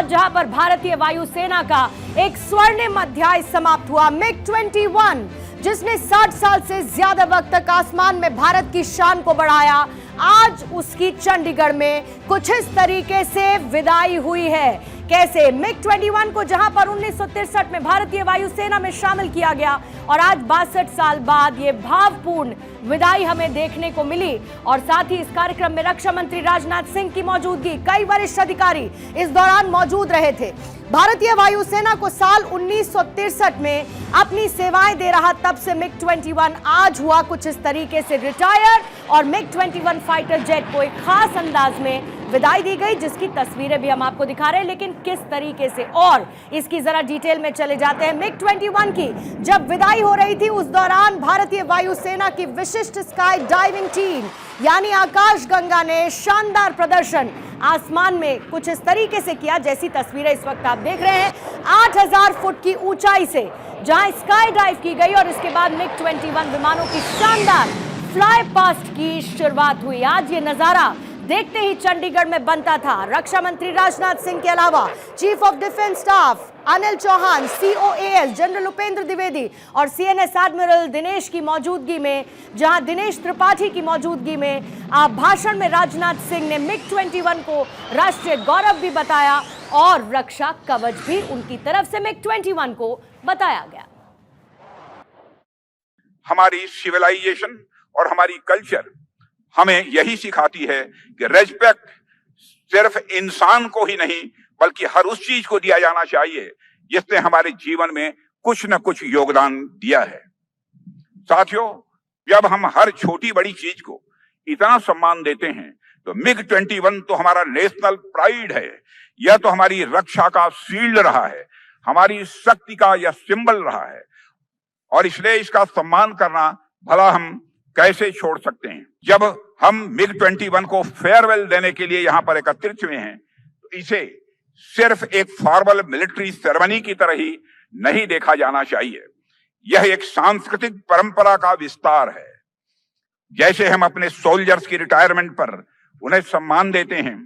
बाद जहां पर भारतीय वायुसेना का एक स्वर्णिम अध्याय समाप्त हुआ, MiG-21, जिसने 60 साल से ज्यादा वक्त तक आसमान में भारत की शान को बढ़ाया, आज उसकी चंडीगढ़ में कुछ इस तरीके से विदाई हुई है। कैसे MiG-21 को जहां पर 1963 में भारतीय वायुसेना में शामिल किया गया और आज 62 साल बाद ये भावपूर्ण विदाई हमें देखने को मिली। और साथ ही इस कार्यक्रम में रक्षा मंत्री राजनाथ सिंह की मौजूदगी, कई वरिष्ठ अधिकारी इस दौरान मौजूद रहे थे। भारतीय वायुसेना को साल 1963 में अपनी सेवाएं दे रहा तब से MiG-21 आज हुआ कुछ इस तरीके से रिटायर और MiG-21 फाइटर जेट को एक खास अंदाज में विदाई दी गई, जिसकी तस्वीरें भी हम आपको दिखा रहे हैं। लेकिन किस तरीके से, और इसकी जरा डिटेल में चले जाते हैं। MiG-21 की जब विदाई हो रही थी उस दौरान भारतीय वायुसेना की विशिष्ट स्काई डाइविंग टीम यानी आकाश गंगा ने शानदार प्रदर्शन आसमान में कुछ इस तरीके से किया, जैसी तस्वीरें इस वक्त आप देख रहे हैं। 8000 फुट की ऊंचाई से जहां स्काई डाइव की गई और इसके बाद MiG-21 विमानों की शानदार फ्लाई पास्ट की शुरुआत हुई। आज ये नजारा देखते ही चंडीगढ़ में बनता था। रक्षा मंत्री राजनाथ सिंह के अलावा chief of defence staff Anil Chauhan, COAS general Upendra Dwivedi और CNS एडमिरल दिनेश की मौजूदगी में, जहां दिनेश त्रिपाठी की मौजूदगी में भाषण में राजनाथ सिंह ने MiG-21 को राष्ट्रीय गौरव भी बताया और रक्षा कवच भी उनकी तरफ से MiG-21 को बताया गया। हमारी सिविलाइजेशन और हमारी कल्चर हमें यही सिखाती है कि रेस्पेक्ट सिर्फ इंसान को ही नहीं बल्कि हर उस चीज को दिया जाना चाहिए जिसने हमारे जीवन में कुछ न कुछ योगदान दिया है। साथियों, जब हम हर छोटी बड़ी चीज को इतना सम्मान देते हैं तो MiG-21 तो हमारा नेशनल प्राइड है, यह तो हमारी रक्षा का शील्ड रहा है, हमारी शक्ति का यह सिंबल रहा है और इसलिए इसका सम्मान करना भला हम कैसे छोड़ सकते हैं। जब हम MiG-21 को फेयरवेल देने के लिए यहां पर एकत्रित हुए हैं तो इसे सिर्फ एक फॉर्मल मिलिट्री सेरेमनी की तरह ही नहीं देखा जाना चाहिए। यह एक सांस्कृतिक परंपरा का विस्तार है। जैसे हम अपने सोल्जर्स की रिटायरमेंट पर उन्हें सम्मान देते हैं,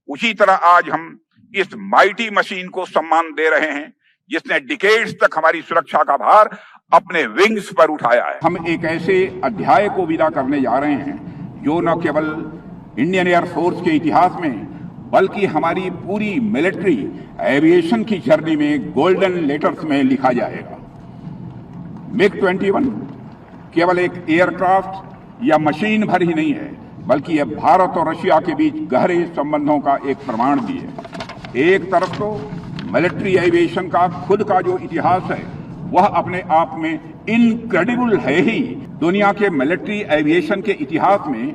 उसी तरह आज हम इस माइटी मशीन को सम्मान दे रहे हैं जिसने डिकेड्स तक हमारी सुरक्षा का भार अपने विंग्स पर उठाया है। हम एक ऐसे अध्याय को विदा करने जा रहे हैं जो न केवल इंडियन एयर फोर्स के इतिहास में बल्कि हमारी पूरी मिलिट्री एविएशन की जर्नी में गोल्डन लेटर्स में लिखा जाएगा। MiG-21 केवल एक एयरक्राफ्ट या मशीन भर ही नहीं है बल्कि यह भारत और रशिया के बीच गहरे संबंधों का एक प्रमाण भी है। एक तरफ तो मिलिट्री एविएशन का खुद का जो इतिहास है वह अपने आप में इनक्रेडिबल है ही। दुनिया के मिलिट्री एविएशन के इतिहास में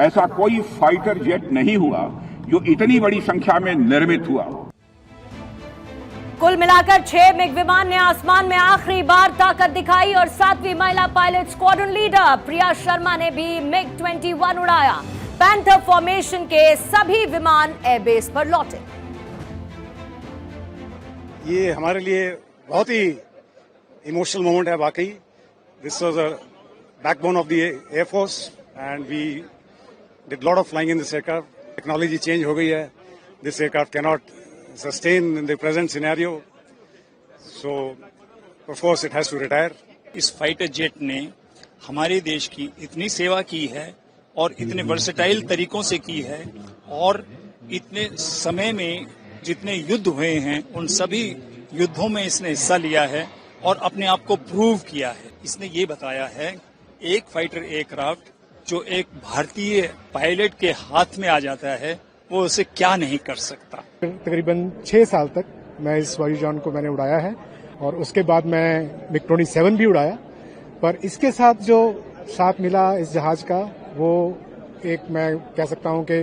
ऐसा कोई फाइटर जेट नहीं हुआ जो इतनी बड़ी संख्या में निर्मित हुआ। कुल मिलाकर 6 MiG विमान ने आसमान में आखिरी बार ताकत दिखाई और 7वीं महिला pilot squadron leader Priya Sharma ने भी MiG-21 उड़ाया। पैंथर फॉर्मेशन के सभी विमान एयरबेस पर लौटे। ये हमारे लिए बहुत ही इमोशनल मोमेंट है वाकई। This was a backbone of the air force and we did lot of flying in this aircraft. Technology change हो गई है। This aircraft can not sustain in the present scenario, so of course it has to retire. इस fighter jet ने हमारे देश की इतनी सेवा की है और इतने वर्सेटाइल तरीकों से की है और इतने समय में जितने युद्ध हुए हैं उन सभी युद्धों में इसने हिस्सा लिया है और अपने आप को प्रूव किया है। इसने ये बताया है एक फाइटर एयरक्राफ्ट जो एक भारतीय पायलट के हाथ में आ जाता है वो उसे क्या नहीं कर सकता। तकरीबन 6 साल तक मैं इस वायुयान को मैंने उड़ाया है और उसके बाद मैं MiG-27 भी उड़ाया, पर इसके साथ जो साथ मिला इस जहाज का वो एक मैं कह सकता हूं कि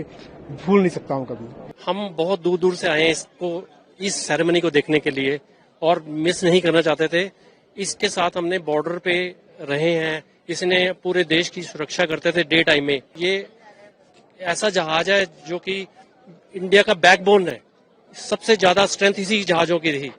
भूल नहीं सकता हूं कभी। हम बहुत दूर दूर से आए हैं इसको, इस सेरेमनी को देखने के लिए और मिस नहीं करना चाहते थे। इसके साथ हमने बॉर्डर पे रहे हैं, इसने पूरे देश की सुरक्षा करते थे डे टाइम में। ये ऐसा जहाज है जो कि इंडिया का बैकबोन है, सबसे ज्यादा स्ट्रेंथ इसी जहाजों की थी।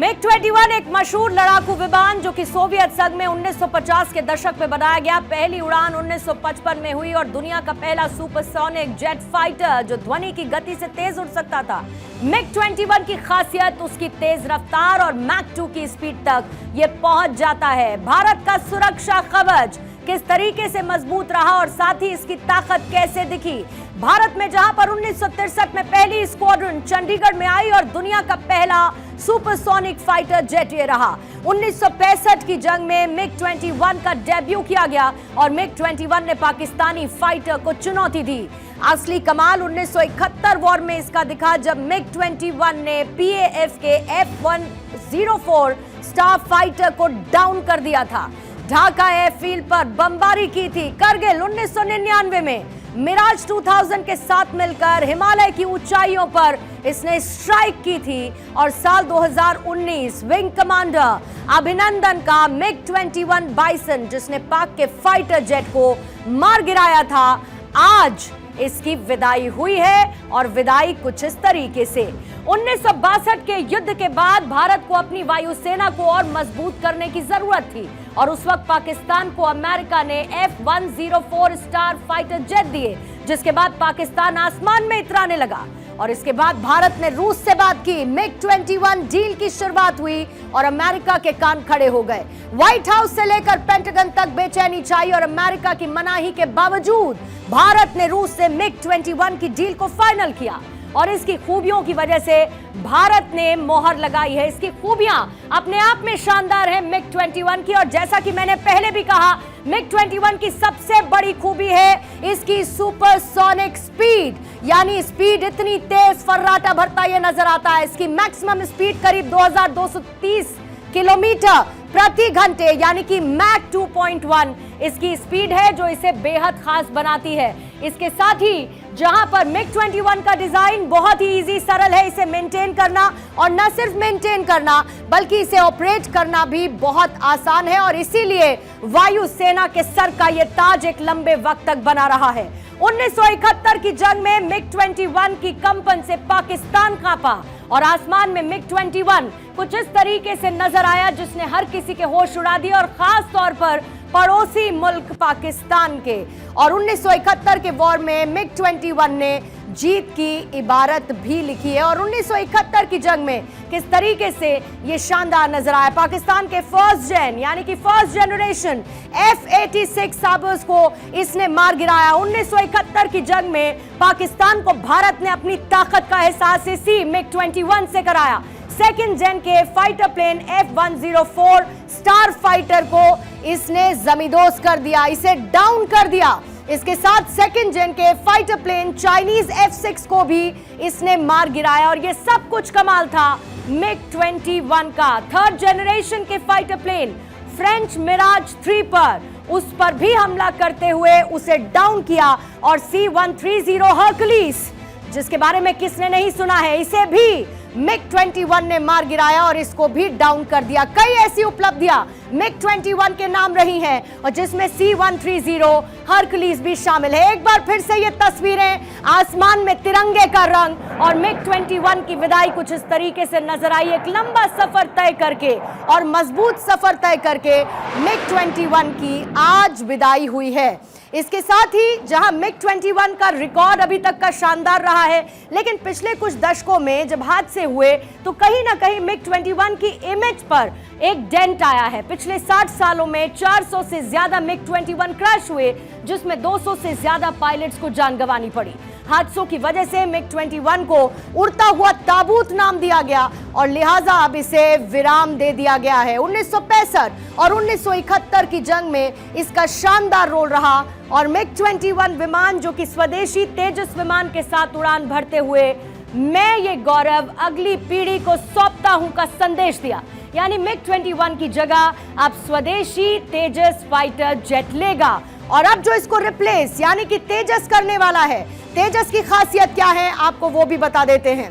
मिग 21 एक मशहूर लड़ाकू विमान जो कि सोवियत संघ में 1950 के दशक में बनाया गया। पहली उड़ान 1955 में हुई और दुनिया का पहला सुपरसोनिक जेट फाइटर जो ध्वनि की गति से तेज उड़ सकता था। मिग 21 की खासियत उसकी तेज रफ्तार और मैक 2 की स्पीड तक ये पहुंच जाता है। भारत का सुरक्षा कवच किस तरीके से मजबूत रहा और साथ ही इसकी ताकत कैसे दिखी। भारत में जहां पर 1963 में पहली स्क्वाड्रन चंडीगढ़ में आई और दुनिया का पहला सुपरसोनिक फाइटर जेट ये रहा। 1965 की जंग में मिग 21 का डेब्यू किया गया और मिग 21 ने पाकिस्तानी फाइटर को चुनौती दी। असली कमाल 1971 वॉर में इसका दिखा जब मिग 21 ने PAF के F104 स्टार फाइटर को डाउन कर दिया था। ढाका एयरफील्ड पर बमबारी की थी। करगिल 1999 में मिराज 2000 के साथ मिलकर हिमालय की ऊंचाइयों पर इसने स्ट्राइक की थी और साल 2019 विंग कमांडर अभिनंदन का मिग 21 बाइसन जिसने पाक के फाइटर जेट को मार गिराया था, आज इसकी विदाई हुई है और विदाई कुछ इस तरीके से। 1962 के युद्ध के बाद भारत को अपनी वायुसेना को और मजबूत करने की जरूरत थी और उस वक्त पाकिस्तान को अमेरिका ने F104 स्टार फाइटर जेट दिए, जिसके बाद पाकिस्तान आसमान में इतराने लगा और इसके बाद भारत ने रूस से बात की। मिग 21 डील की शुरुआत हुई और अमेरिका के कान खड़े हो गए। व्हाइट हाउस से लेकर पेंटागन तक बेचैनी छाई और अमेरिका की मनाही के बावजूद भारत ने रूस से मिग 21 की डील को फाइनल किया और इसकी खूबियों की वजह से भारत ने मोहर लगाई है। इसकी खूबियां अपने आप में शानदार है मिग 21 की और जैसा कि मैंने पहले भी कहा, मिग 21 की सबसे बड़ी खूबी है इसकी सुपरसोनिक स्पीड, यानी स्पीड इतनी तेज फर्राटा भरता ये नजर आता है। इसकी मैक्सिमम स्पीड करीब 2230 किलोमीटर प्रति घंटे यानी कि मैक 2.1 इसकी स्पीड है जो इसे बेहद खास बनाती है। इसके साथ ही जहां पर मिग 21 का डिजाइन बहुत ही इजी सरल है इसे मेंटेन करना और न सिर्फ मेंटेन करना बल्कि इसे ऑपरेट करना भी बहुत आसान है और इसीलिए वायुसेना के सर का यह ताज एक लंबे वक्त तक बना रहा है। 1971 की जंग में मिग 21 की कंपन से पाकिस्तान कांपा और आसमान में मिग 21 कुछ इस तरीके से नजर आया जिसने हर किसी के होश उड़ा दिए और खास तौर पर पड़ोसी मुल्क पाकिस्तान के। और 1971 के वॉर में मिग 21 ने जीत की इबारत भी लिखी है और 1971 की जंग में किस तरीके से ये शानदार नजर आया। पाकिस्तान के फर्स्ट जनरेशन F-86 साबर्स को इसने मार गिराया। 1971 की जंग में पाकिस्तान को भारत ने अपनी ताकत का एहसास इसी मिग 21 से कराया। सेकंड जेन के fighter plane F104 star fighter को इसने जमींदोज कर दिया, इसे डाउन कर दिया। इसके साथ सेकंड जेन के फाइटर प्लेन चाइनीज F6 को भी इसने मार गिराया और ये सब कुछ कमाल था मिग 21 का। थर्ड जनरेशन के फाइटर प्लेन फ्रेंच मिराज 3 पर उस पर भी हमला करते हुए उसे डाउन किया और C-130 हरकुलिस जिसके बारे में किसने नहीं सुना है, इसे भी मिग 21 ने मार गिराया और इसको भी डाउन कर दिया। कई ऐसी उपलब्धियां मिग 21 के नाम रही हैं और जिसमें C-130 हरकुलिस भी शामिल है। एक बार फिर से ये तस्वीरें आसमान में तिरंगे का रंग और मिग 21 की विदाई कुछ इस तरीके से नजर आई। एक लंबा सफर तय करके और मजबूत सफर तय करके मिग 21 की आज विदाई हुई है। इसके साथ ही जहां मिग 21 का रिकॉर्ड अभी तक का शानदार रहा है, लेकिन पिछले कुछ दशकों में जब हादसे हुए तो कहीं ना कहीं मिग 21 की इमेज पर एक डेंट आया है। पिछले 60 सालों में 400 से ज्यादा मिग 21 क्रैश हुए जिसमें 200 से ज्यादा पायलट्स को जान गंवानी पड़ी। हादसों की वजह से मिग 21 को उड़ता हुआ ताबूत नाम दिया गया और लिहाजा अब इसे विराम दे दिया गया है। 1965 और 1971 की जंग में इसका शानदार रोल रहा और मिग 21 विमान जो कि स्वदेशी तेजस विमान के साथ उड़ान भरते हुए मैं ये गौरव अगली पीढ़ी को सौंपता हूं का संदेश दिया। यानी मिग 21 की जगह अब स्वदेशी तेजस फाइटर जेट लेगा और अब जो इसको रिप्लेस यानी कि तेजस करने वाला है, तेजस की खासियत क्या है आपको वो भी बता देते हैं।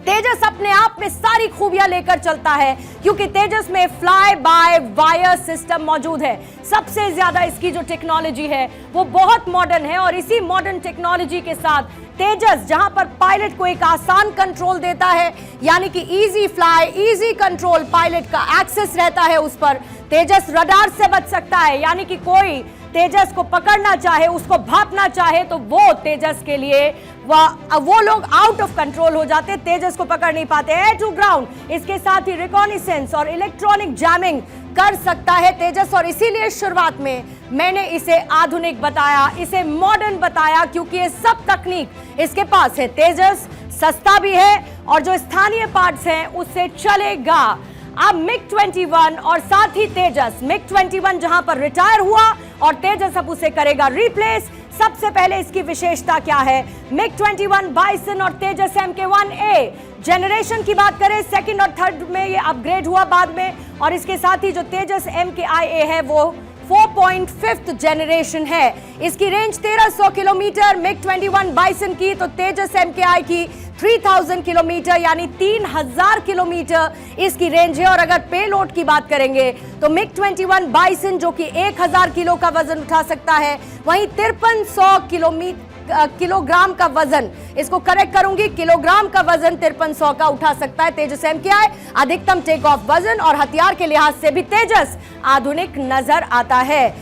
तेजस अपने आप में सारी खूबियां लेकर चलता है, क्योंकि तेजस में फ्लाई बाय वायर सिस्टम मौजूद है। सबसे ज्यादा इसकी जो टेक्नोलॉजी है वो बहुत मॉडर्न है, और इसी मॉडर्न टेक्नोलॉजी के साथ तेजस जहां पर पायलट को एक आसान कंट्रोल देता है, यानी कि easy fly, easy control, pilot का एक्सेस रहता है उस पर। तेजस रडार से बच सकता है, यानी कि कोई तेजस को पकड़ना चाहे, उसको भापना चाहे, तो वो तेजस के लिए वो लोग आउट ऑफ कंट्रोल हो जाते, तेजस को पकड़ नहीं पाते। एयर टू ग्राउंड, इसके साथ ही रिकॉनिसेंस और इलेक्ट्रॉनिक जैमिंग कर सकता है तेजस, और इसीलिए शुरुआत में मैंने इसे आधुनिक बताया, इसे मॉडर्न बताया, क्योंकि ये सब तकनीक इसके पास है। तेजस सस्ता भी है, और जो स्थानीय पार्ट्स हैं उससे चलेगा। अब MiG-21 और साथ ही तेजस, MiG-21 जहां पर रिटायर हुआ और तेजस अब उसे करेगा रिप्लेस। सबसे पहले इसकी विशेषता क्या है? MiG-21 बाइसन और तेजस MK-1A जनरेशन की बात करें, सेकंड और थर्ड में ये अपग्रेड हुआ बाद में, और इसके साथ ही जो तेजस MK-IA है वो 4.5th जनरेशन है। इसकी रेंज 1300 किलोमीटर MiG-21 बाइसन की, तो तेजस MK-I की 3000 किलोमीटर, यानी 3000 किलोमीटर इसकी रेंज है। और अगर पेलोड की बात करेंगे तो MiG-21 बाइसन जो कि 1000 किलो का वजन उठा सकता है, वहीं 5300 किलोग्राम का वजन, इसको करेक्ट करूंगी, किलोग्राम का वजन 5300 का उठा सकता है तेजस MK-I। अधिकतम टेक ऑफ वजन और हथियार के लिहाज से भी तेजस आधुनिक नजर आता है।